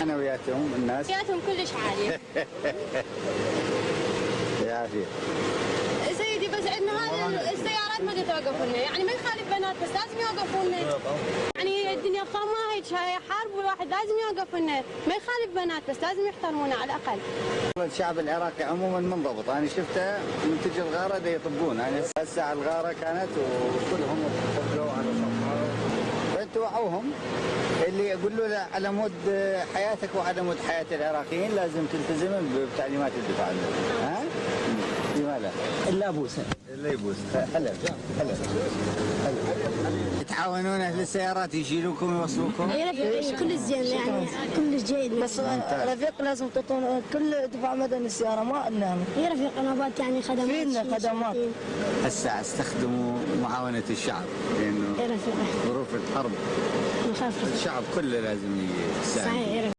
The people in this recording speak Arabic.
معنوياتهم الناس؟ معنوياتهم كلش عالية. يعافيك. سيدي بس عندنا هذه السيارات ما توقف لنا، يعني ما يخالف بنات بس لازم يوقفون لنا. يعني الدنيا خامة هيك حرب والواحد لازم يوقف لنا، ما يخالف بنات بس لازم يحترمونا على الأقل. الشعب العراقي عموما منضبط، انا شفته من تجي الغاره دا يطبون، يعني هسه الغاره كانت وكلهم قبلوا على صفها. فانتوا وعوهم اللي يقولوا له على مود حياتك وعلى مود حياه العراقيين لازم تلتزم بتعليمات الدفاع. ها؟ لماذا؟ الا ابوسه. اللي يبوس. هلا هلا. يتعاونون اهل السيارات يشيلوكم ويوصلوكم؟ اي كل زين يعني كل جيد، بس رفيق لازم تعطون كل دفاع مدني السياره ما لنا. اي رفيق نوبات يعني خدمات. فينا خدمات. هسه استخدموا معاونه الشعب لانه ظروف الحرب الشعب كله لازم يساعد.